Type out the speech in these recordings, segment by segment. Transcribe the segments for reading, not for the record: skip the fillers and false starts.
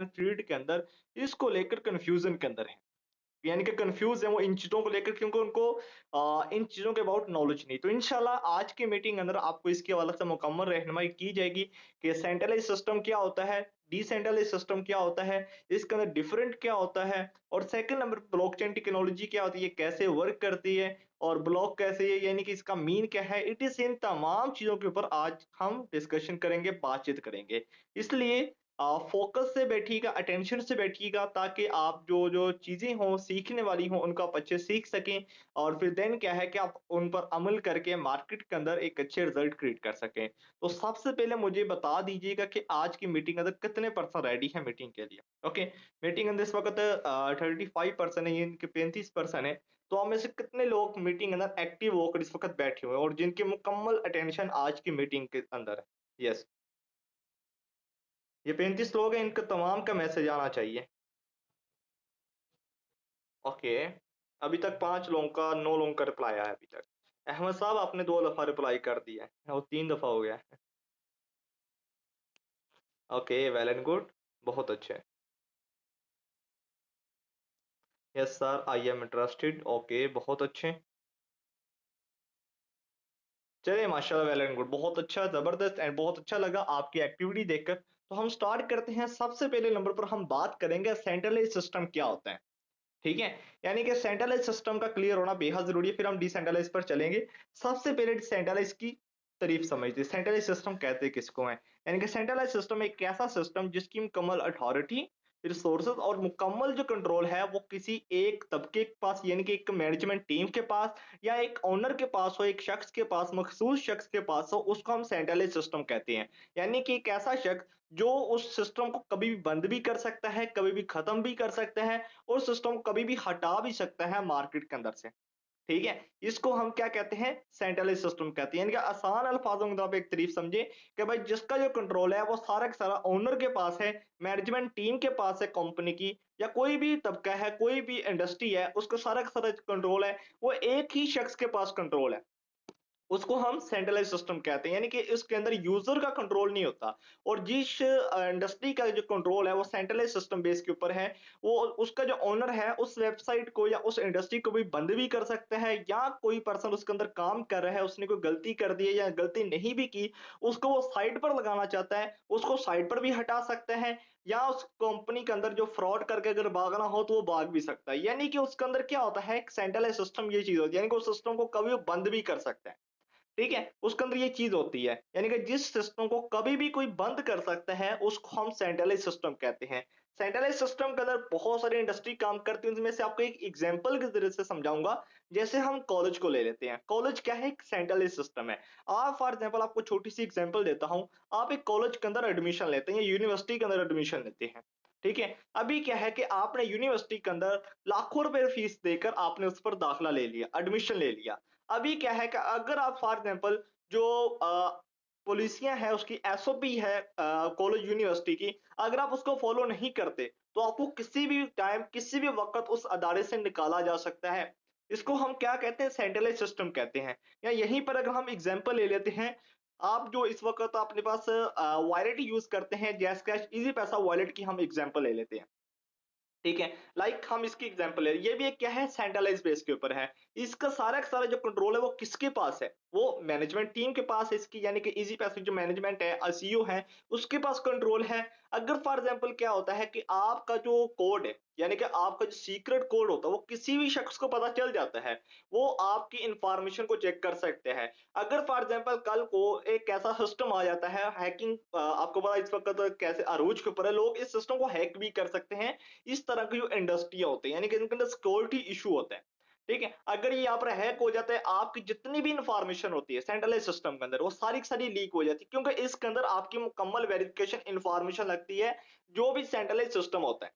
Field के अंदर इसको लेकर कन्फ्यूजन के अंदर है। यानी कि कन्फ्यूज़ है वो इन चीज़ों को लेकर क्योंकि उनको इन चीज़ों के अबाउट नॉलेज नहीं। तो इंशाल्लाह आज की मीटिंग अंदर आपको इसके हवाले से मुकम्मल रहनुमाई की जाएगी कि सेंट्रलाइज़्ड सिस्टम क्या होता है, डिसेंट्रलाइज़्ड सिस्टम क्या होता है, इसके अंदर डिफरेंट क्या होता है और सेकंड नंबर ब्लॉकचेन टेक्नोलॉजी क्या होती है, कैसे वर्क करती है और ब्लॉक कैसे है यानी कि इसका मीन क्या है। इट इज़ इन तमाम चीज़ों के ऊपर आज हम डिस्कशन करेंगे, बातचीत करेंगे। इसलिए फ़ोकस से बैठिएगा, अटेंशन से बैठिएगा ताकि आप जो चीज़ें हों, सीखने वाली हों, उनको आप अच्छे सीख सकें और फिर देन क्या है कि आप उन पर अमल करके मार्केट के अंदर एक अच्छे रिज़ल्ट क्रिएट कर सकें। तो सबसे पहले मुझे बता दीजिएगा कि आज की मीटिंग अंदर कितने पर्सन रेडी हैं मीटिंग के लिए? ओके, मीटिंग अंदर इस वक़्त 35 पर्सन है, यानी कि 35 पर्सन है। तो आप में से कितने लोग मीटिंग अंदर एक्टिव होकर इस वक़्त बैठे हुए हैं और जिनकी मुकम्मल अटेंशन आज की मीटिंग के अंदर है? यस। ये 35 लोग हैं, इनका तमाम का मैसेज आना चाहिए। ओके, अभी तक 5 लोगों का 9 लोगों का रिप्लाई आया है अभी तक। अहमद साहब आपने 2 दफ़ा रिप्लाई कर दिया है और 3 दफ़ा हो गया है। ओके, वेल एंड गुड, बहुत अच्छे। Yes sir, I am interested, okay, बहुत अच्छे। चलिए माशाल्लाह वेल एंड गुड, बहुत अच्छा, ज़बरदस्त एंड बहुत अच्छा लगा आपकी एक्टिविटी देखकर। तो हम स्टार्ट करते हैं, सबसे पहले नंबर पर हम बात करेंगे सेंट्रलाइज़्ड सिस्टम क्या होता है? ठीक है? यानी कि सेंट्रलाइज़ सिस्टम का क्लियर होना बेहद ज़रूरी है, फिर हम डिसेंट्रलाइज़ पर चलेंगे। सबसे पहले डिसेंट्रलाइज़ की तारीफ़ समझते हैं। सेंट्रलाइज़ सिस्टम कहते किसको हैं? यानी कि सेंट्रलाइज़ सिस्टम एक ऐसा सिस्टम जिसकी मुकम्मल अथॉरिटी, रिसोर्सेज़ और मुकम्मल जो कंट्रोल है वो किसी एक तबके के पास यानी कि एक मैनेजमेंट टीम के पास या एक ओनर के पास हो, एक शख्स के पास, मखसूस शख्स के पास हो, उसको हम सेंट्रलाइज़ सिस्टम कहते हैं। यानी कि एक ऐसा शख्स जो उस सिस्टम को कभी भी बंद भी कर सकता है, कभी भी खत्म भी कर सकता है और सिस्टम को कभी भी हटा भी सकता है मार्केट के अंदर से। ठीक है? इसको हम क्या कहते हैं? सेंट्रलाइज़्ड सिस्टम कहते हैं। यानी कि आसान अल्फाज़ों में तो आप एक तारीफ़ समझे कि भाई जिसका जो कंट्रोल है वो सारा का सारा ओनर के पास है, मैनेजमेंट टीम के पास है कंपनी की या कोई भी तबका है, कोई भी इंडस्ट्री है, उसका सारा का सारा कंट्रोल है, वो एक ही शख्स के पास कंट्रोल है। उसको हम सेंट्रलाइज़ सिस्टम कहते हैं, यानी कि इसके अंदर यूज़र का कंट्रोल नहीं होता और जिस इंडस्ट्री का जो कंट्रोल है वो सेंट्रलाइज़ सिस्टम बेस के ऊपर है, वो उसका जो ओनर है उस वेबसाइट को या उस इंडस्ट्री को भी बंद भी कर सकता है या कोई पर्सन उसके अंदर काम कर रहा है, उसने कोई गलती कर दी है या गलती नहीं भी की, उसको वो साइट पर लगाना चाहता है, उसको साइट पर भी हटा सकता है या उस कंपनी के अंदर जो फ्रॉड करके अगर भागना हो तो वो भाग भी सकता है। यानी कि उसके अंदर क्या होता है, एक सेंट्रलाइज़ सिस्टम ये चीज़ होती है, यानी कि उस सिस्टम को कभी वो बंद भी कर सकता है। ठीक है? उसके अंदर ये चीज़ होती है, यानी कि जिस सिस्टम को कभी भी कोई बंद कर सकता है, उसको हम सेंट्रलाइज़्ड सिस्टम कहते हैं। सेंट्रलाइज़्ड सिस्टम के अंदर बहुत सारी इंडस्ट्री काम करती है, उनमें से आपको एक एग्ज़ाम्पल के ज़रिए से समझाऊँगा। जैसे हम कॉलेज को ले लेते हैं, कॉलेज क्या है? एक सेंट्रलाइज़्ड सिस्टम है। आप फॉर एग्ज़ाम्पल आपको छोटी-सी एग्ज़ाम्पल देता हूँ, आप एक कॉलेज के अंदर एडमिशन लेते हैं या यूनिवर्सिटी के अंदर एडमिशन लेते हैं, ठीक है? अभी क्या है कि आपने यूनिवर्सिटी के अंदर लाखों रुपए फीस देकर आपने उस पर दाखिला ले लिया, एडमिशन ले लिया। अभी क्या है कि अगर आप फॉर एग्जांपल जो पॉलिसियाँ हैं उसकी एसओपी है कॉलेज यूनिवर्सिटी की, अगर आप उसको फॉलो नहीं करते, तो आपको किसी भी टाइम, किसी भी वक़्त उस अदारे से निकाला जा सकता है। इसको हम क्या कहते हैं? सेंट्रलाइज़्ड सिस्टम कहते हैं। या यहीं पर अगर हम एग्ज़ाम्पल ले लेते हैं, आप जो इस वक़्त अपने पास वॉलेट यूज़ करते हैं, जैज़ कैश, ईज़ी पैसा वॉलेट की हम एग्ज़ाम्पल ले लेते हैं। ठीक है? लाइक हम इसकी एग्ज़ाम्पल ले ये भी एक क्या है? सेंट्रलाइज़्ड बेस के ऊपर है। इसका सारा का सारा जो कंट्रोल है वो किसके पास है? वो मैनेजमेंट टीम के पास है इसकी, यानी कि ईज़ी पैसे जो मैनेजमेंट है, सीईओ है, उसके पास कंट्रोल है। अगर फॉर एग्ज़ाम्पल क्या होता है कि आपका जो कोड है, यानी कि आपका जो सीक्रेट कोड होता है, वो किसी भी शख्स को पता चल जाता है। वो आपकी इन्फॉर्मेशन को चेक कर सकते हैं। अगर फॉर एग्ज़ाम्पल कल को एक ऐसा सिस्टम आ जाता है, हैकिंग आपको पता है इस वक़्त कैसे अरूज के ऊपर है, लोग इस सिस्टम को हैक भी कर सकते हैं। इस तरह की जो इंडस्ट्रियाँ होती हैं, यानी कि इनके अंदर सिक्योरिटी इश्यू होते हैं। ठीक है? अगर ये यहाँ पर हैक हो जाता है, आपकी जितनी भी इन्फॉर्मेशन होती है सेंट्रलाइज़ सिस्टम के अंदर, वो सारी की सारी लीक हो जाती है क्योंकि इसके अंदर आपकी मुकम्मल वेरिफिकेशन इन्फॉर्मेशन लगती है, जो भी सेंट्रलाइज़ सिस्टम होता है।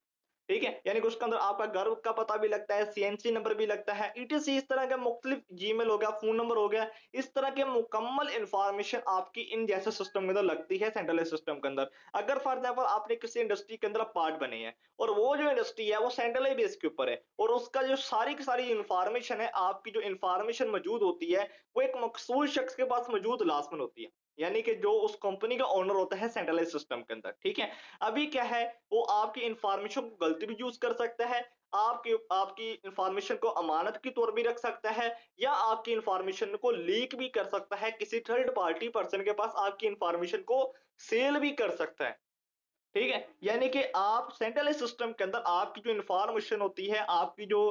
ठीक है? यानी कि उसके अंदर आपका घर का पता भी लगता है, सीएनसी नंबर भी लगता है, ईटीसी इस तरह के मुख्तलिफ जीमेल हो गया, फ़ोन नंबर हो गया, इस तरह के मुकम्मल इन्फॉर्मेशन आपकी इन जैसे सिस्टम के अंदर लगती है सेंट्रलाइज़ सिस्टम के अंदर। अगर फॉर एग्ज़ाम्पल आपने किसी इंडस्ट्री के अंदर आप पार्ट बने हैं और वो जो इंडस्ट्री है वो सेंट्रलाइज़ बेस के ऊपर है और उसका जो सारी की सारी इन्फॉर्मेशन है, आपकी जो इन्फॉर्मेशन मौजूद होती है, वो एक मखसूस शख्स के पास मौजूद लाज़िमन होती है। यानी कि जो उस कंपनी का ओनर होता है सेंट्रलाइज सिस्टम के अंदर, ठीक है। अभी क्या है, वो आपकी इंफॉर्मेशन को गलत भी यूज कर सकता है, आपकी आपकी इंफॉर्मेशन को अमानत के तौर भी रख सकता है, या आपकी इंफॉर्मेशन को लीक भी कर सकता है, किसी थर्ड पार्टी पर्सन के पास आपकी इंफॉर्मेशन को सेल भी कर सकता है। ठीक है, यानी कि आप सेंट्रलाइज सिस्टम के अंदर आपकी जो इंफॉर्मेशन होती है, आपकी जो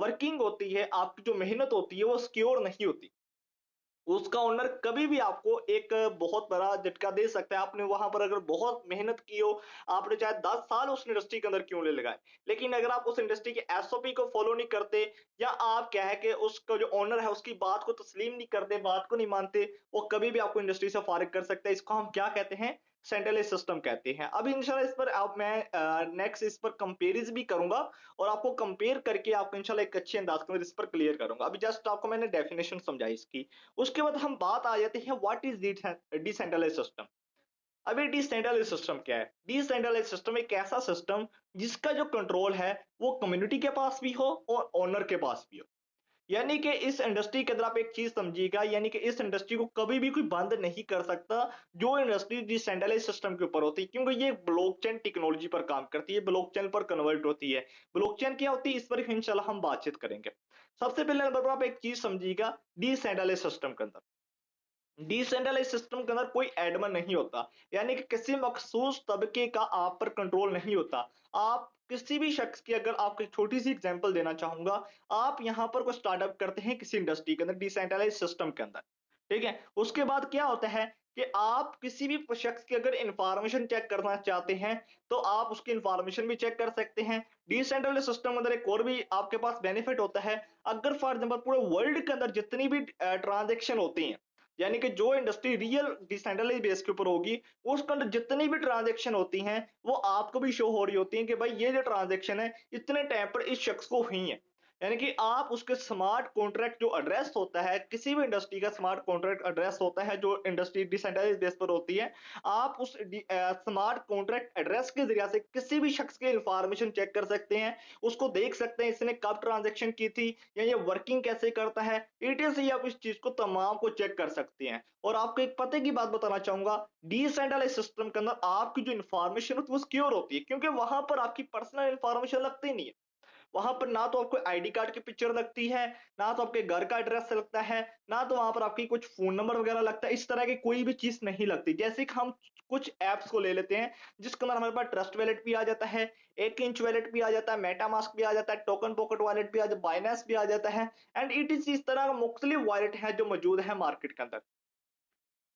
वर्किंग होती है, आपकी जो मेहनत होती है, वो सिक्योर नहीं होती। उसका ओनर कभी भी आपको एक बहुत बड़ा झटका दे सकता है। आपने वहां पर अगर बहुत मेहनत की हो, आपने चाहे 10 साल उस इंडस्ट्री के अंदर क्यों ले लगाए, लेकिन अगर आप उस इंडस्ट्री के एसओपी को फॉलो नहीं करते, या आप क्या है कि उसका जो ओनर है उसकी बात को तस्लीम नहीं करते, बात को नहीं मानते, वो कभी भी आपको इंडस्ट्री से फारिग कर सकता है। इसको हम क्या कहते हैं, सेंट्रलाइज सिस्टम कहते हैं। अब इंशाल्लाह इस पर अब मैं नेक्स्ट इस पर कंपेरिज भी करूंगा, और आपको कंपेयर करके आपको इंशाल्लाह एक अच्छे अंदाज के अंदर इस पर क्लियर करूंगा। अभी जस्ट आपको मैंने डेफिनेशन समझाई इसकी। उसके बाद हम बात आ जाते हैं व्हाट इज डिसेंट्रलाइज सिस्टम। अभी डिसेंट्रलाइज सिस्टम क्या है? डिसेंट्रलाइज सिस्टम एक ऐसा सिस्टम जिसका जो कंट्रोल है वो कम्युनिटी के पास भी हो और ओनर के पास भी हो। यानी कि इस इंडस्ट्री के अंदर आप एक चीज समझिएगा, यानी कि इस इंडस्ट्री को कभी भी कोई बंद नहीं कर सकता, जो इंडस्ट्री डिसेंट्रलाइज सिस्टम के ऊपर होती है, क्योंकि ये ब्लॉकचेन टेक्नोलॉजी पर काम करती है, ब्लॉकचेन पर कन्वर्ट होती है। ब्लॉकचेन क्या होती है, इस पर इंशाल्लाह हम बातचीत करेंगे। सबसे पहले नंबर पर आप एक चीज समझिएगा, डिसेंट्रलाइज सिस्टम के अंदर, डिसेंट्रलाइज सिस्टम के अंदर कोई एडमन नहीं होता, यानी कि किसी मखसूस तबके का आप पर कंट्रोल नहीं होता। आप किसी भी शख्स की, अगर आपको एक छोटी सी एग्जांपल देना चाहूंगा, आप यहां पर कोई स्टार्टअप करते हैं किसी इंडस्ट्री के अंदर डिसेंट्रलाइज सिस्टम के अंदर, ठीक है। उसके बाद क्या होता है कि आप किसी भी शख्स की अगर इंफॉर्मेशन चेक करना चाहते हैं, तो आप उसकी इंफॉर्मेशन भी चेक कर सकते हैं। डिसेंट्रलाइज सिस्टम के अंदर एक और भी आपके पास बेनिफिट होता है, अगर फॉर एग्जांपल पूरे वर्ल्ड के अंदर जितनी भी ट्रांजेक्शन होती हैं, यानी कि जो इंडस्ट्री रियल डिसेंट्रलाइज बेस के ऊपर होगी, उसके अंदर जितनी भी ट्रांजेक्शन होती हैं, वो आपको भी शो हो रही होती हैं कि भाई ये जो ट्रांजेक्शन है इतने टाइम पर इस शख्स को हुई है। यानी कि आप उसके स्मार्ट कॉन्ट्रैक्ट जो एड्रेस होता है, किसी भी इंडस्ट्री का स्मार्ट कॉन्ट्रैक्ट एड्रेस होता है जो इंडस्ट्री डिसेंट्रलाइज बेस पर होती है, आप उस स्मार्ट कॉन्ट्रैक्ट एड्रेस के जरिए से किसी भी शख्स की इंफॉर्मेशन चेक कर सकते हैं, उसको देख सकते हैं इसने कब ट्रांजेक्शन की थी, या ये वर्किंग कैसे करता है, ईटीएल से ही आप इस चीज को तमाम को चेक कर सकते हैं। और आपको एक पते की बात बताना चाहूंगा, डिसेंट्रलाइज सिस्टम के अंदर आपकी जो इंफॉर्मेशन होती है वो सिक्योर होती है, क्योंकि वहां पर आपकी पर्सनल इंफॉर्मेशन लगती नहीं है। वहां पर ना तो आपको आईडी कार्ड की पिक्चर लगती है, ना तो आपके घर का एड्रेस लगता है, ना तो वहां पर आपकी कुछ फोन नंबर वगैरह लगता है, इस तरह की कोई भी चीज नहीं लगती। जैसे कि हम कुछ एप्स को ले लेते हैं, जिसके अंदर हमारे पास ट्रस्ट वैलेट भी आ जाता है, 1 इंच वैलेट भी आ जाता है, मेटामास्क भी आ जाता है, टोकन पॉकेट वॉलेट भी आ जाता है, बाइनेंस भी आ जाता है, एंड इट इज इस तरह मुख्तलिफ वॉलेट है जो मौजूद है मार्केट के अंदर।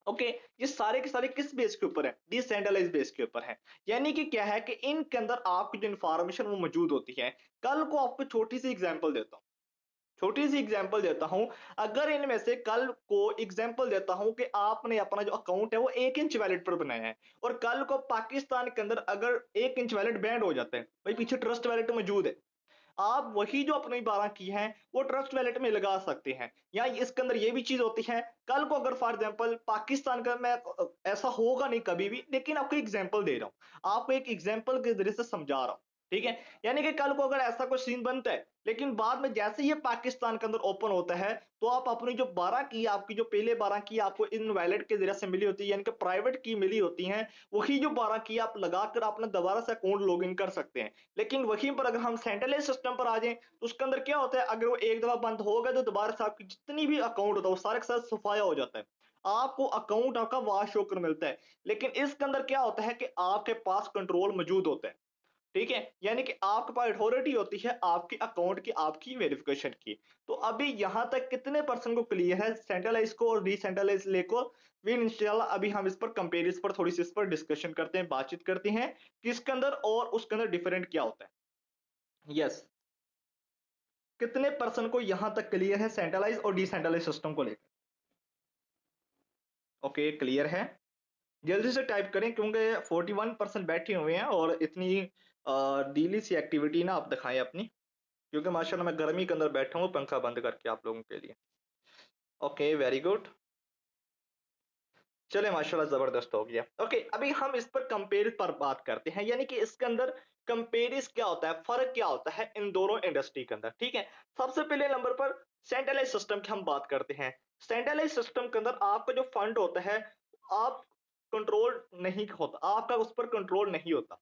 ओके, ये सारे के सारे किस बेस के ऊपर है? डिसेंट्रलाइज बेस के ऊपर है। यानी कि क्या है कि इनके अंदर आपकी जो इंफॉर्मेशन वो मौजूद होती है। कल को आपको छोटी सी एग्जांपल देता हूँ, छोटी सी एग्जांपल देता हूं। अगर इनमें से कल को एग्जांपल देता हूं कि आपने अपना जो अकाउंट है वो 1 इंच वैलेट पर बनाया है, और कल को पाकिस्तान के अंदर अगर 1 इंच वैलेट बैंड हो जाता है, भाई पीछे ट्रस्ट वैलेट मौजूद है, आप वही जो अपनी 12 की है वो ट्रस्ट वैलेट में लगा सकते हैं। या इसके अंदर ये भी चीज होती है, कल को अगर फॉर एग्जांपल पाकिस्तान का, मैं ऐसा होगा नहीं कभी भी, लेकिन आपको एग्जांपल दे रहा हूं, आपको एक एग्जांपल के जरिए से समझा रहा हूं, ठीक है। यानी कि कल को अगर ऐसा कोई सीन बनता है, लेकिन बाद में जैसे ही ये पाकिस्तान के अंदर ओपन होता है, तो आप अपनी जो 12 की, आपकी जो पहले 12 की आपको इन वैलेट के जरिए से मिली होती है, यानी कि प्राइवेट की मिली होती है, वही जो 12 की आप लगाकर अपना दोबारा से अकाउंट लॉग इन कर सकते हैं। लेकिन वहीं पर अगर हम सेंट्रलाइज सिस्टम पर आ जाएं, तो उसके अंदर क्या होता है, अगर वो एक दफा बंद हो गया तो दोबारा से आपकी जितनी भी अकाउंट होता है वो सारे के साथ सफाया हो जाता है, आपको अकाउंट आपका वाश होकर मिलता है। लेकिन इसके अंदर क्या होता है कि आपके पास कंट्रोल मौजूद होता है, ठीक है। यानी कि आपके पास अथॉरिटी होती है आपके अकाउंट की, आपकी वेरिफिकेशन की। तो अभी यहां तक कितने पर्सन को क्लियर है सेंट्रलाइज को और डिसेंट्रलाइज ले को? फिर इंशाल्लाह अभी हम इस पर कंपेरिजन पर थोड़ी सी इस पर डिस्कशन करते हैं, बातचीत करते हैं कि इसके अंदर और उसके अंदर डिफरेंट क्या होता है। यस, कितने पर्सन को यहां तक क्लियर है सेंट्रलाइज और डिसेंट्रलाइज सिस्टम को लेकर? ओके, क्लियर है। जल्दी से टाइप करें, क्योंकि 41% बैठे हुए हैं और इतनी डीली सी एक्टिविटी ना आप दिखाएं अपनी, क्योंकि माशाल्लाह मैं गर्मी के अंदर बैठा हूँ पंखा बंद करके आप लोगों के लिए। Okay, very good. चले, माशाल्लाह जबरदस्त हो गया। ओके, अभी हम इस पर कंपेयर पर बात करते हैं, यानी कि इसके अंदर कंपेरिज क्या होता है, फर्क क्या होता है इन दोनों इंडस्ट्री के अंदर, ठीक है। सबसे पहले नंबर पर सेंट्रलाइज सिस्टम की हम बात करते हैं। सेंट्रलाइज सिस्टम के अंदर आपका जो फंड होता है आप कंट्रोल नहीं होता, आपका उस पर कंट्रोल नहीं होता।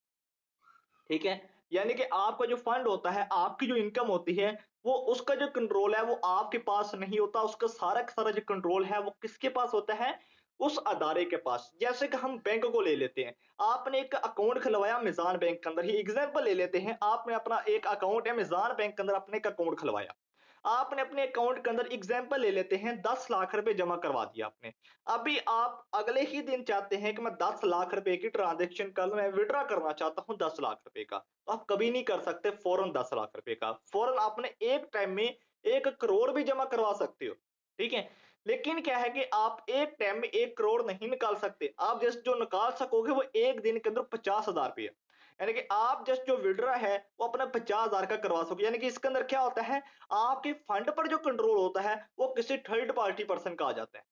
ठीक है? यानी कि आपका जो फंड होता है, आपकी जो इनकम होती है, वो उसका जो कंट्रोल है वो आपके पास नहीं होता, उसका सारा का सारा जो कंट्रोल है वो किसके पास होता है? उस अदारे के पास। जैसे कि हम बैंक को ले लेते हैं, आपने एक अकाउंट खुलवाया मीज़ान बैंक के अंदर, ही एग्ज़ाम्पल ले लेते हैं, आपने अपना एक अकाउंट है मीज़ान बैंक के अंदर, आपने एक अकाउंट खुलवाया। आपने अपने अकाउंट के अंदर एग्ज़ाम्पल ले लेते हैं 10 लाख रुपए जमा करवा दिया आपने। अभी आप अगले ही दिन चाहते हैं कि मैं 10 लाख रुपए की ट्रांज़ैक्शन कर लूँ, मैं विथड्रॉ करना चाहता हूँ 10 लाख रुपए का। तो आप कभी नहीं कर सकते फ़ौरन 10 लाख रुपए का। फ़ौरन आपने एक टाइम में 1 करोड़ भी जमा करवा सकते हो, ठीक है? लेकिन क्या है कि आप एक टाइम में 1 करोड़ नहीं निकाल सकते। आप जस्ट जो निकाल सकोगे वो 1 दिन के अंदर 50,000 रुपए। यानी कि आप जस्ट जो विथड्रॉ है वो अपना 50,000 का करवा सकोगे। यानी कि इसके अंदर क्या होता है, आपके फंड पर जो कंट्रोल होता है वो किसी थर्ड पार्टी पर्सन का आ जाता है।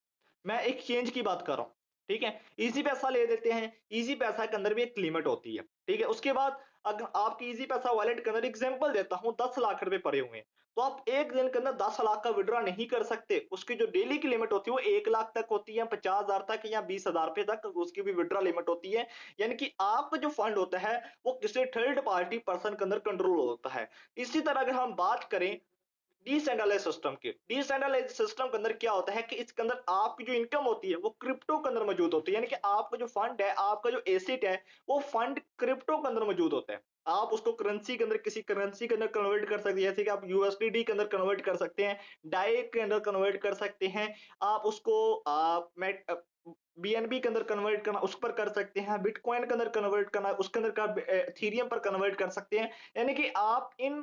मैं एक्सचेंज की बात कर रहा हूँ, ठीक है? ईज़ी पैसा ले लेते हैं, ईज़ी पैसा के अंदर भी एक लिमिट होती है, ठीक है? उसके बाद अगर आपकी ईज़ी पैसा वॉलेट के अंदर एग्ज़ाम्पल देता हूँ 10 लाख रुपए पड़े हुए हैं, तो आप 1 दिन के अंदर 10 लाख का विथड्रॉ नहीं कर सकते। उसकी जो डेली की लिमिट होती है वो 1 लाख तक होती है, 50,000 तक या 20,000 रुपए तक उसकी भी विथड्रॉ लिमिट होती है। यानी कि आपका जो फंड होता है वो किसी थर्ड पार्टी पर्सन के अंदर कंट्रोल होता है। इसी तरह अगर हम बात करें डिसेंट्रलाइज्ड सिस्टम के, डिसेंट्रलाइज्ड सिस्टम के अंदर क्या होता है कि इसके अंदर आपकी जो इनकम होती है वो क्रिप्टो के अंदर मौजूद होती है। यानी कि आपका जो फंड है, आपका जो एसेट है, वो फंड क्रिप्टो के अंदर मौजूद होता है। आप उसको करेंसी के अंदर, किसी करेंसी के अंदर कन्वर्ट कर सकते हैं, जैसे कि आप यूएसडीटी के अंदर कन्वर्ट कर सकते हैं, डाई के अंदर कन्वर्ट कर सकते हैं, आप उसको बीएनबी के अंदर कन्वर्ट करना उस पर कर सकते हैं, बिटकॉइन के अंदर कन्वर्ट करना उसके अंदर का इथेरियम पर कन्वर्ट कर सकते हैं। यानी कि आप इन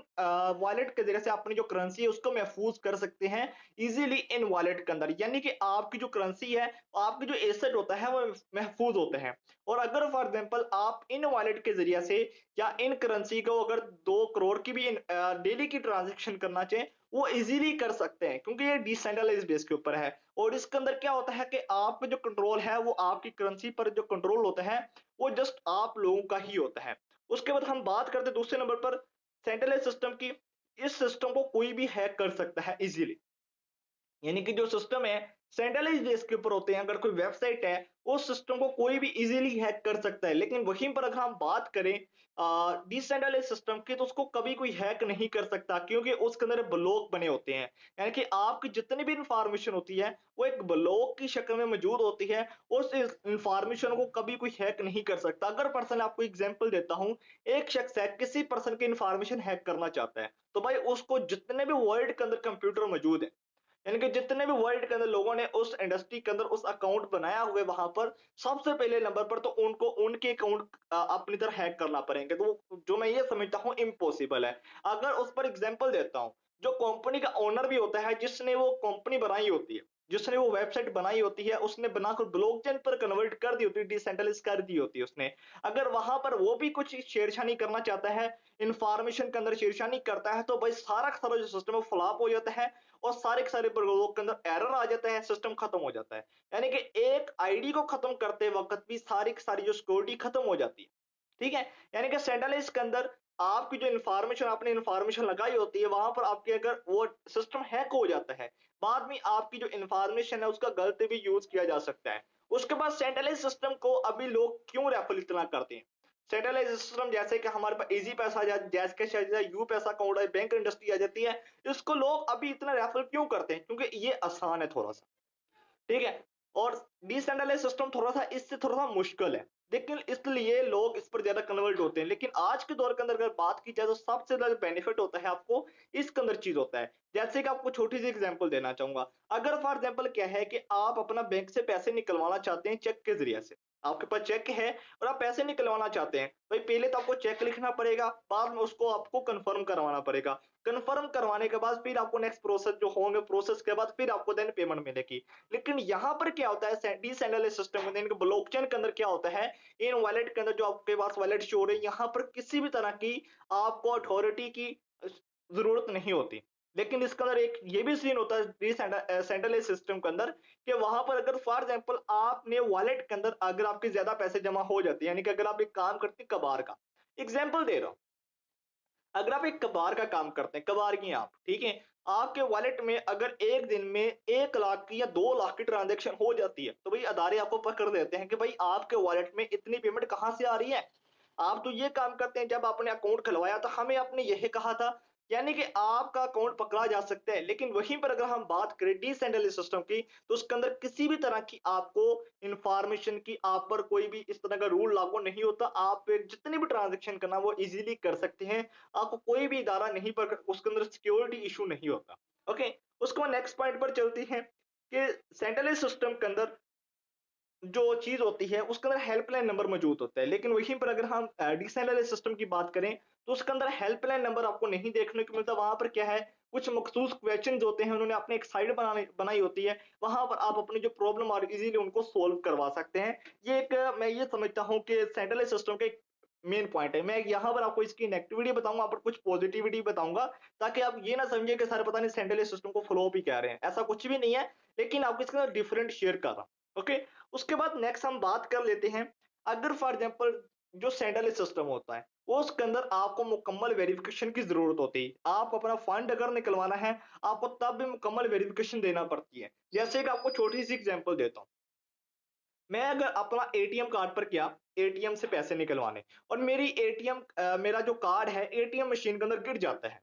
वॉलेट के जरिए से अपनी जो करेंसी है उसको महफूज कर सकते हैं इजीली इन वॉलेट के अंदर। यानी कि आपकी जो करेंसी है, आपकी जो एसेट होता है वो महफूज होते हैं। और अगर फॉर एग्जांपल आप इन वॉलेट के जरिए से या इन करेंसी को अगर 2 करोड़ की भी डेली की ट्रांजेक्शन करना चाहें, वो इजीली कर सकते हैं क्योंकि ये डिसेंट्रलाइज्ड बेस के ऊपर है। और इसके अंदर क्या होता है कि आपका जो कंट्रोल है वो आपकी करेंसी पर जो कंट्रोल होता है वो जस्ट आप लोगों का ही होता है। उसके बाद हम बात करते हैं दूसरे नंबर पर सेंट्रलाइज सिस्टम की। इस सिस्टम को कोई भी हैक कर सकता है इजीली। यानी कि जो सिस्टम है सेंट्रलाइज्ड बेस के ऊपर होते हैं, अगर कोई वेबसाइट है उस सिस्टम को कोई भी इजीली हैक कर सकता है। लेकिन वहीं पर अगर हम बात करें डिसेंट्रलाइज्ड सिस्टम की, तो उसको कभी कोई हैक नहीं कर सकता क्योंकि उसके अंदर ब्लॉक बने होते हैं। यानी कि आपकी जितनी भी इंफॉर्मेशन होती है वो एक ब्लॉक की शक्ल में मौजूद होती है। उस इंफॉर्मेशन को कभी कोई हैक नहीं कर सकता। अगर पर्सन आपको एग्जांपल देता हूं, एक शख्स है किसी पर्सन की इंफॉर्मेशन हैक करना चाहता है, तो भाई उसको जितने भी वर्ल्ड के अंदर कंप्यूटर मौजूद है, यानी कि जितने भी वर्ल्ड के अंदर लोगों ने उस इंडस्ट्री के अंदर उस अकाउंट बनाया हुए वहां पर, सबसे पहले नंबर पर तो उनको उनके अकाउंट अपनी तरह हैक करना पड़ेंगे। तो जो मैं ये समझता हूँ इम्पॉसिबल है। अगर उस पर एग्जांपल देता हूँ, जो कंपनी का ओनर भी होता है, जिसने वो कंपनी बनाई होती है, जिसने वो वेबसाइट बनाई होती है, उसने बनाकर ब्लॉकचेन पर कन्वर्ट कर दी होती है, डिसेंट्रलाइज कर दी होती है उसने। अगर वहां पर वो भी कुछ छेड़छानी करना चाहता है, इंफॉर्मेशन के अंदर छेड़छानी करता है, तो भाई सारा का सारा जो सिस्टम है फ्लॉप हो जाता है और सारे के सारे प्रोग्रामों के अंदर एरर आ जाता है, सिस्टम खत्म हो जाता है। यानी कि एक आईडी को खत्म करते वक्त भी सारी की सारी जो सिक्योरिटी खत्म हो जाती है। ठीक है? यानी कि सेंट्रलाइज के अंदर आपकी जो इंफॉर्मेशन, आपने इंफॉर्मेशन लगाई होती है, वहां पर आपके अगर वो सिस्टम हैक हो जाता है, बाद में आपकी जो इंफॉर्मेशन है उसका गलत भी यूज किया जा सकता है। उसके बाद सेंट्रलाइज सिस्टम को अभी लोग क्यों रेफर इतना करते हैं? सेंट्रलाइज सिस्टम जैसे कि हमारे पास इजी पैसा आ जाए, जैस कैश आ जाए, यू पैसा अकाउंट है, बैंक इंडस्ट्री आ जाती है, इसको लोग अभी इतना रेफर क्यों करते हैं? क्योंकि ये आसान है थोड़ा सा, ठीक है? और डिसेंट्रलाइज सिस्टम थोड़ा सा इससे थोड़ा सा मुश्किल है, लेकिन इसलिए लोग इस पर ज्यादा कन्वर्ट होते हैं। लेकिन आज के दौर के अंदर अगर बात की जाए तो सबसे ज्यादा बेनिफिट होता है आपको इसके अंदर चीज होता है। जैसे कि आपको छोटी सी एग्जांपल देना चाहूंगा। अगर फॉर एग्जांपल क्या है कि आप अपना बैंक से पैसे निकलवाना चाहते हैं चेक के जरिए से, आपके पास चेक है और आप पैसे निकलवाना चाहते हैं, भाई पहले तो आपको चेक लिखना पड़ेगा, बाद में उसको आपको कंफर्म करवाना पड़ेगा। कंफर्म करवाने के बाद फिर आपको नेक्स्ट प्रोसेस जो होंगे, प्रोसेस के बाद फिर आपको देन पेमेंट मिलेगी। लेकिन यहाँ पर क्या होता है डिसेंट्रलाइज्ड सिस्टम में, ब्लॉकचेन के अंदर क्या होता है, इन वॉलेट के अंदर जो आपके पास वॉलेट शो हो रही है, यहाँ पर किसी भी तरह की आपको अथॉरिटी की जरूरत नहीं होती। लेकिन इसके अंदर एक ये भी सीन होता है सेंट्रलाइज सिस्टम के अंदर कि वहां पर अगर फॉर एग्जांपल आपने वॉलेट के अंदर अगर आपके ज्यादा पैसे जमा हो जाते हैं, यानी कि अगर आप एक काम करते हैं कबार का, एग्जांपल दे रहा हूं, अगर आप एक कबार का काम करते हैं, कबार आप, ठीक है? आपके वॉलेट में अगर एक दिन में 1 लाख की या 2 लाख की ट्रांज़ैक्शन हो जाती है, तो भई अदारे आपको पकड़ लेते हैं कि भई आपके वॉलेट में इतनी पेमेंट कहाँ से आ रही है? आप तो ये काम करते हैं, जब आपने अकाउंट खुलवाया तो हमें आपने यही कहा था, यानी कि आपका अकाउंट पकड़ा जा सकता है। लेकिन वहीं पर अगर हम बात करें डिसेंट्रलाइज़्ड सिस्टम की, तो उसके अंदर किसी भी तरह की आपको इन्फॉर्मेशन की आप पर कोई भी इस तरह का रूल लागू नहीं होता। आप जितनी भी ट्रांज़ैक्शन करना वो ईज़िली कर सकते हैं। आपको कोई भी इदारा नहीं पकड़, उसके अंदर सिक्योरिटी इश्यू नहीं होता। ओके, उसके बाद नेक्स्ट पॉइंट पर चलते हैं कि सेंट्रलाइज़्ड सिस्टम के अंदर जो चीज़ होती है उसके अंदर हेल्पलाइन नंबर मौजूद होता है। लेकिन वहीं पर अगर हम डिसेंट्रलाइज्ड सिस्टम की बात करें, तो उसके अंदर हेल्पलाइन नंबर आपको नहीं देखने को मिलता। वहाँ पर क्या है, कुछ मखसूस क्वेश्चंस होते हैं, उन्होंने अपनी एक साइट बनाई होती है, वहाँ पर आप अपनी जो प्रॉब्लम आ रही है इज़िली उनको सोल्व करवा सकते हैं। ये एक मैं ये समझता हूँ कि सेंट्रलाइज्ड सिस्टम का एक मेन पॉइंट है। मैं यहाँ पर आपको इसकी नेगेटिविटी बताऊँगा, वहाँ पर कुछ पॉजिटिविटी बताऊँगा, ताकि आप ये ना समझिए कि सर पता नहीं सेंट्रलाइज्ड सिस्टम को फ्लॉप ही कह रहे हैं। ऐसा कुछ भी नहीं है, लेकिन आपको इसके अंदर डिफरेंट शेयर कर रहा हूँ। ओके? उसके बाद नेक्स्ट हम बात कर लेते हैं, अगर फॉर एग्जांपल जो सेंट्रलाइज्ड सिस्टम होता है, वो उसके अंदर आपको मुकम्मल वेरिफिकेशन की ज़रूरत होती है। आपको अपना फंड अगर निकलवाना है, आपको तब भी मुकम्मल वेरिफिकेशन देना पड़ती है। जैसे कि आपको छोटी-सी एग्ज़ाम्पल देता हूँ। मैं अगर अपना एटीएम कार्ड पर गया, एटीएम से पैसे निकलवाने, और मेरी मेरा जो कार्ड है एटीएम मशीन के अंदर गिर जाता है।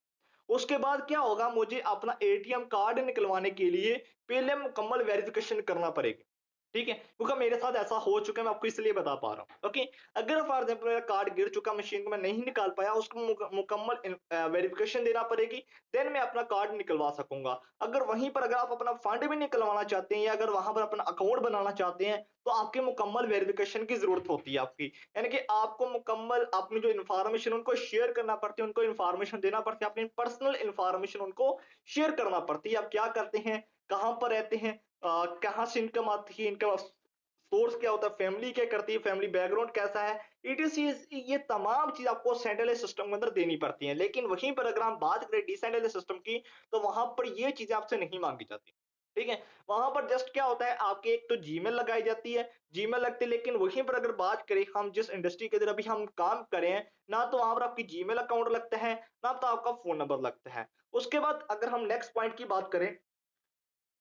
उसके बाद क्या होगा, मुझे अपना एटीएम कार्ड निकलवाने के लिए पहले मुकम्मल वेरिफिकेशन करना पड़ेगा। ठीक है? क्योंकि मेरे साथ ऐसा हो चुका है, मैं आपको इसलिए बता पा रहा हूँ। ओके? अगर फॉर एग्ज़ाम्पल मेरा कार्ड गिर चुका मशीन को मैं नहीं निकाल पाया, उसको मुकम्मल वेरिफिकेशन देना पड़ेगी, देन मैं अपना कार्ड निकलवा सकूँगा। अगर वहीं पर अगर आप अपना फंड भी निकलवाना चाहते हैं या अगर वहाँ पर अपना अकाउंट बनाना चाहते हैं, तो आपकी मुकम्मल वेरिफिकेशन की ज़रूरत होती है आपकी। यानी कि आपको मुकम्मल अपनी जो इन्फॉर्मेशन उनको शेयर करना पड़ती है, उनको इन्फॉर्मेशन देना पड़ती है, अपनी पर्सनल इन्फॉर्मेशन उनको शेयर करना पड़ती है। आप क्या करते हैं, कहाँ पर रहते हैं, कहाँ से इनकम आती है, इनका सोर्स क्या होता है, फैमिली क्या करती है, फैमिली बैकग्राउंड कैसा है, ईटीसी, ये तमाम चीज़ आपको सेंट्रलाइज़्ड सिस्टम के अंदर देनी पड़ती हैं। लेकिन वहीं पर अगर हम बात करें डिसेंट्रलाइज़्ड सिस्टम की, तो वहाँ पर ये चीज़ें आपसे नहीं माँगी जाती। ठीक है? वहाँ पर जस्ट क्या होता है, आपकी एक तो जीमेल लगाई जाती है, जीमेल लगती है, लेकिन वहीं पर अगर बात करें हम जिस इंडस्ट्री के अंदर अभी हम काम कर रहे हैं, ना तो वहाँ पर आपकी जीमेल अकाउंट लगता है, ना तो आपका फ़ोन नंबर लगता है। उसके बाद अगर हम नेक्स्ट पॉइंट की बात करें,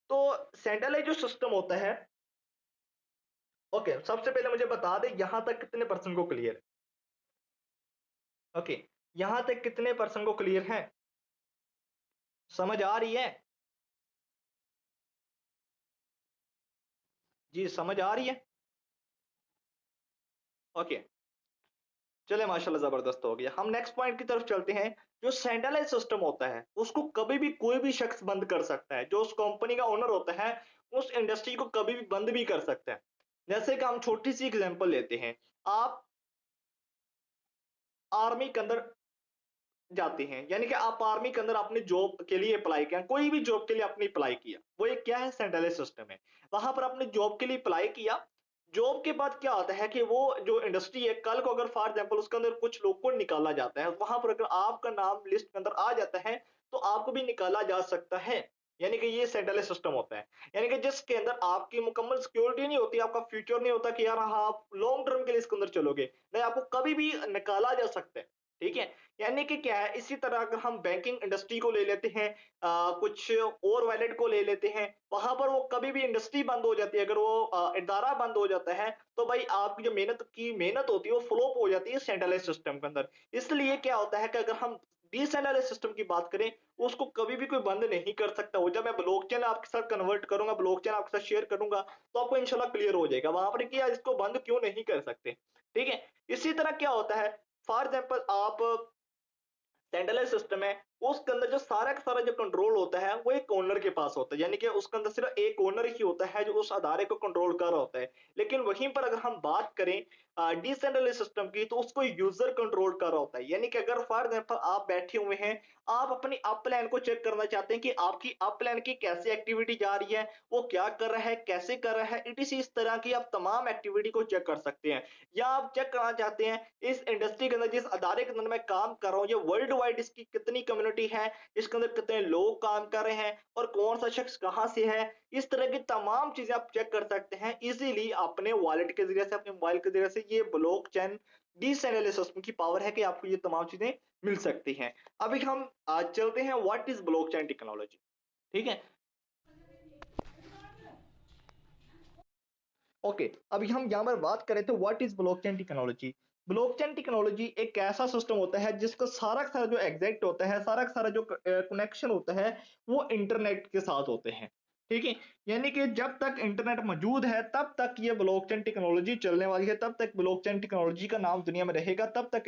तो सेंट्रलाइज़्ड जो सिस्टम होता है, ओके, सबसे पहले मुझे बता दें यहाँ तक कितने पर्सन को क्लियर है? ओके, यहाँ तक कितने पर्सन को क्लियर है? समझ आ रही है? जी, समझ आ रही है? ओके, चलिए माशाल्लाह ज़बरदस्त हो गया। हम नेक्स्ट पॉइंट की तरफ चलते हैं। जो सेंट्रलाइज़्ड सिस्टम होता है, उसको कभी भी कोई भी शख्स बंद कर सकता है। जो उस कंपनी का ओनर होता है, उस इंडस्ट्री को कभी भी बंद भी कर सकता है। जैसे कि हम छोटी-सी एग्ज़ाम्पल लेते हैं। आप आर्मी के अंदर जाते हैं, यानी कि आप आर्मी के अंदर अपनी जॉब के लिए अप्लाई किया, कोई भी जॉब के लिए आपने अप्लाई किया, वो एक क्या है, सेंट्रलाइज्ड सिस्टम है। वहां पर आपने जॉब के लिए अप्लाई किया, जॉब के बाद क्या होता है कि वो जो इंडस्ट्री है, कल को अगर फॉर एग्जांपल उसके अंदर कुछ लोग को निकाला जाता है, वहां पर अगर आपका नाम लिस्ट के अंदर आ जाता है, तो आपको भी निकाला जा सकता है। यानी कि ये सेंट्रलाइज्ड सिस्टम होता है, यानी कि जिसके अंदर आपकी मुकम्मल सिक्योरिटी नहीं होती, आपका फ्यूचर नहीं होता कि यार हाँ आप लॉन्ग टर्म के लिए इसके अंदर चलोगे, नहीं, आपको कभी भी निकाला जा सकता है। ठीक है? यानी कि क्या है, इसी तरह अगर हम बैंकिंग इंडस्ट्री को ले लेते हैं, कुछ और वैलिड को ले लेते हैं, वहां पर वो कभी भी इंडस्ट्री बंद हो जाती है, अगर वो इदारा बंद हो जाता है, तो भाई आपकी जो मेहनत होती है वो फ्लॉप हो जाती है सेंट्रलाइज सिस्टम के अंदर। इसलिए क्या होता है कि अगर हम डिसेंट्रलाइज सिस्टम की बात करें, उसको कभी भी कोई बंद नहीं कर सकता। वो जब मैं ब्लॉकचेन आपके साथ कन्वर्ट करूंगा, ब्लॉकचेन आपके साथ शेयर करूंगा, तो आपको इंशाल्लाह क्लियर हो जाएगा वहां पर कि यार इसको बंद क्यों नहीं कर सकते। ठीक है? इसी तरह क्या होता है, फॉर एग्जाम्पल आप सेंट्रलाइज सिस्टम है, उसके अंदर जो सारा का सारा जो कंट्रोल होता है वो एक ओनर के पास होता है, यानी कि उसके अंदर सिर्फ एक ओनर ही होता है जो उस अदारे को कंट्रोल कर रहा होता है। लेकिन वहीं पर अगर हम बात करें डिसेंट्रलाइज सिस्टम की, तो उसको यूजर कंट्रोल कर रहा होता है। यानी कि अगर फॉर एग्जांपल आप बैठे हुए हैं, आप अपनी अप प्लान को चेक करना चाहते हैं कि आपकी अप प्लान की कैसी एक्टिविटी जा रही है, वो क्या कर रहा है, कैसे कर रहा है, इसी इस तरह की आप तमाम एक्टिविटी को चेक कर सकते हैं। या आप चेक करना चाहते हैं इस इंडस्ट्री के अंदर, जिस अदारे के अंदर मैं काम कर रहा हूँ, ये वर्ल्ड वाइड इसकी कितनी कम्युनिटी है, इसके अंदर कितने लोग काम कर रहे हैं और कौन सा शख्स कहाँ से है, इस तरह की तमाम चीजें आप चेक कर सकते हैं इजीली अपने वॉलेट के जरिए से, अपने मोबाइल के जरिए से। ये ब्लॉकचेन डिसेंट्रलाइज्ड सिस्टम की पावर है कि आपको ये तमाम चीजें मिल सकती हैं। अभी हम आज चलते हैं व्हाट इज ब्लॉकचेन टेक्नोलॉजी। ठीक है, ओके, अभी हम यहाँ पर बात करें तो what is blockchain technology. Blockchain technology एक ऐसा सिस्टम होता है जिसका सारा का सारा जो एग्जैक्ट होता है, सारा का सारा जो कनेक्शन होता है वो इंटरनेट के साथ होते हैं। ठीक है, यानी कि जब तक इंटरनेट मौजूद है तब तक ये ब्लॉकचेन टेक्नोलॉजी चलने वाली है, तब तक ब्लॉकचेन टेक्नोलॉजी का नाम दुनिया में रहेगा, तब तक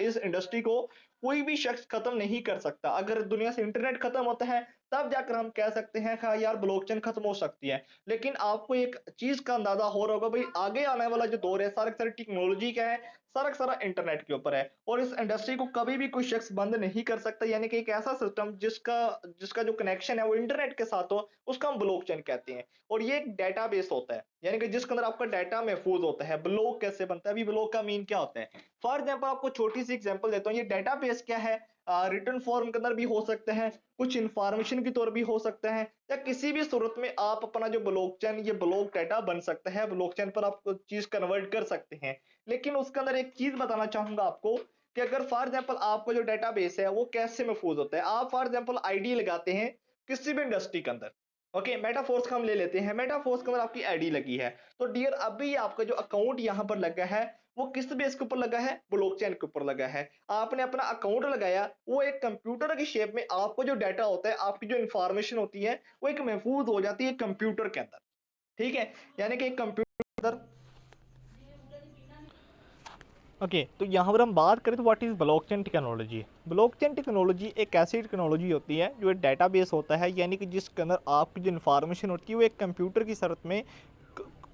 इस इंडस्ट्री को कोई भी शख्स खत्म नहीं कर सकता। अगर दुनिया से इंटरनेट खत्म होता है तब जाकर हम कह सकते हैं हाँ यार ब्लॉकचेन खत्म हो सकती है। लेकिन आपको एक चीज का अंदाजा हो रहा होगा भाई, आगे आने वाला जो दौर है सारा का सारा टेक्नोलॉजी का है, सारा का सारा इंटरनेट के ऊपर है, और इस इंडस्ट्री को कभी भी कोई शख्स बंद नहीं कर सकता। यानी कि एक ऐसा सिस्टम जिसका जिसका जो कनेक्शन है वो इंटरनेट के साथ हो, उसका हम ब्लॉकचेन कहते हैं। और ये एक डेटाबेस होता है, यानी कि जिसके अंदर आपका डाटा महफूज होता है। ब्लॉक कैसे बनता है, अभी ब्लॉक का मीन क्या होता है, फॉर एग्जाम्पल आपको छोटी सी एग्जाम्पल देता हूँ। ये डेटाबेस क्या है, रिटर्न फॉर्म के अंदर भी हो सकता है, कुछ इंफॉर्मेशन के तौर भी हो सकता है, या किसी भी सूरत में आप अपना जो ब्लॉकचेन, ये ब्लॉक डाटा बन सकता है, ब्लॉकचेन पर आप कुछ चीज कन्वर्ट कर सकते हैं। लेकिन उसके अंदर एक चीज बताना चाहूंगा आपको कि अगर फॉर एग्जाम्पल आपका जो डेटाबेस है वो कैसे महफूज होता है। आप फॉर एग्जाम्पल आईडी लगाते हैं किसी भी इंडस्ट्री के अंदर, ओके, मेटाफोर्स का हम ले लेते हैं, मेटाफोर्स के अंदर आपकी आईडी लगी है, तो डियर अभी आपका जो अकाउंट यहाँ पर लगा है वो किस बेस के ऊपर लगा है, ब्लॉकचेन के ऊपर लगा है। आपने अपना अकाउंट लगाया, वो एक कंप्यूटर की शेप में आपको जो डाटा होता है, आपकी जो इंफॉर्मेशन होती है वो एक महफूज हो जाती है कंप्यूटर के अंदर। ठीक है, यानी कि एक कंप्यूटर, ओके, तो यहाँ पर हम बात करें तो what is blockchain technology. Blockchain technology एक ऐसी टेक्नोलॉजी होती है जो एक डाटाबेस होता है, यानी कि जिसके अंदर आपकी जो इन्फॉर्मेशन होती है वो एक कंप्यूटर की शरत में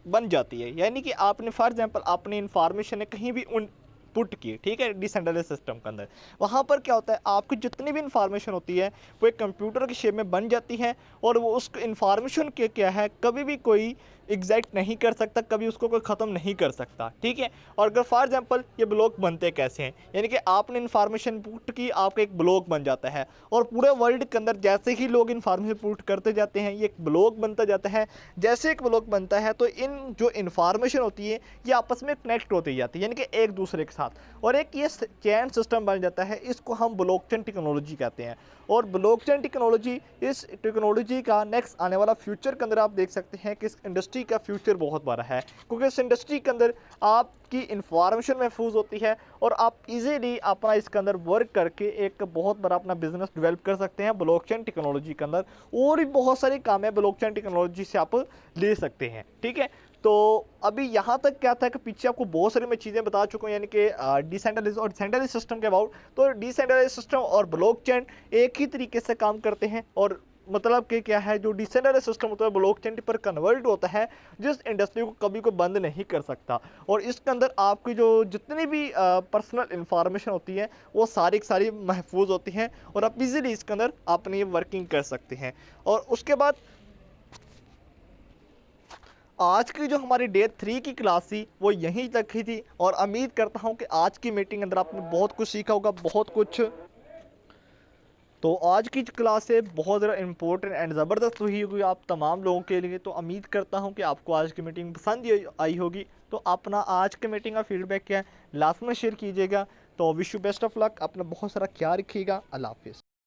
बन जाती है। यानी कि आपने फॉर एग्जांपल अपनी इन्फॉर्मेशन है कहीं भी उन पुट की, ठीक है, डिसेंट्रलाइज्ड सिस्टम के अंदर, वहाँ पर क्या होता है आपकी जितनी भी इन्फॉर्मेशन होती है वो एक कंप्यूटर की शेप में बन जाती है, और वो उस इन्फॉर्मेशन के क्या है कभी भी कोई एग्जैक्ट नहीं कर सकता, कभी उसको कोई ख़त्म नहीं कर सकता। ठीक है, और अगर फॉर एग्जांपल ये ब्लॉक बनते कैसे हैं, यानी कि आपने इन्फॉर्मेशन पुट की, आपका एक ब्लॉक बन जाता है, और पूरे वर्ल्ड के अंदर जैसे ही लोग इन्फॉर्मेशन पुट करते जाते हैं ये एक ब्लॉक बनता जाता है। जैसे एक ब्लॉक बनता है तो इन जो इन्फॉर्मेशन होती है ये आपस में कनेक्ट होती जाती है, यानी कि एक दूसरे के साथ, और एक ये चैन सिस्टम बन जाता है। इसको हम ब्लॉकचेन टेक्नोलॉजी कहते हैं। और ब्लॉकचेन टेक्नोलॉजी, इस टेक्नोलॉजी का नेक्स्ट आने वाला फ्यूचर के अंदर आप देख सकते हैं कि इस इंडस्ट्री का फ्यूचर बहुत बड़ा है, क्योंकि इस इंडस्ट्री के अंदर आपकी इंफॉर्मेशन महफूज होती है और आप इजीली अपना इसके अंदर वर्क करके एक बहुत बड़ा अपना बिजनेस डेवलप कर सकते हैं ब्लॉकचेन टेक्नोलॉजी के अंदर। और भी बहुत सारे काम है ब्लॉकचेन टेक्नोलॉजी से आप ले सकते हैं। ठीक है, तो अभी यहाँ तक क्या था कि पीछे आपको बहुत सारी मैं चीज़ें बता चुका हूँ, यानी कि डिसेंट्रलाइज्ड और सेंट्रलाइज्ड सिस्टम के अबाउट। तो डिसेंट्रलाइज्ड सिस्टम और ब्लॉकचेन एक ही तरीके से काम करते हैं, और मतलब कि क्या है, जो डिसेंट्रलाइज्ड सिस्टम होता है ब्लॉकचेन पर कन्वर्ट होता है, जिस इंडस्ट्री को कभी कोई बंद नहीं कर सकता। और इसके अंदर आपकी जो जितनी भी पर्सनल इंफॉर्मेशन होती है वो सारी की सारी महफूज होती हैं, और आप इजीली इसके अंदर अपनी वर्किंग कर सकते हैं। और उसके बाद आज की जो हमारी डे 3 की क्लास थी वो यहीं तक ही थी, और उम्मीद करता हूँ कि आज की मीटिंग अंदर आपने बहुत कुछ सीखा होगा, बहुत कुछ। तो आज की जो क्लास है बहुत ज़्यादा इंपॉर्टेंट एंड ज़बरदस्त हुई होगी आप तमाम लोगों के लिए। तो उम्मीद करता हूँ कि आपको आज की मीटिंग पसंद आई होगी। तो अपना आज के मीटिंग का फीडबैक क्या है लास्ट में शेयर कीजिएगा। तो wish you best of luck, अपना बहुत सारा ख्याल रखिएगा। अल्लाह हाफिज़।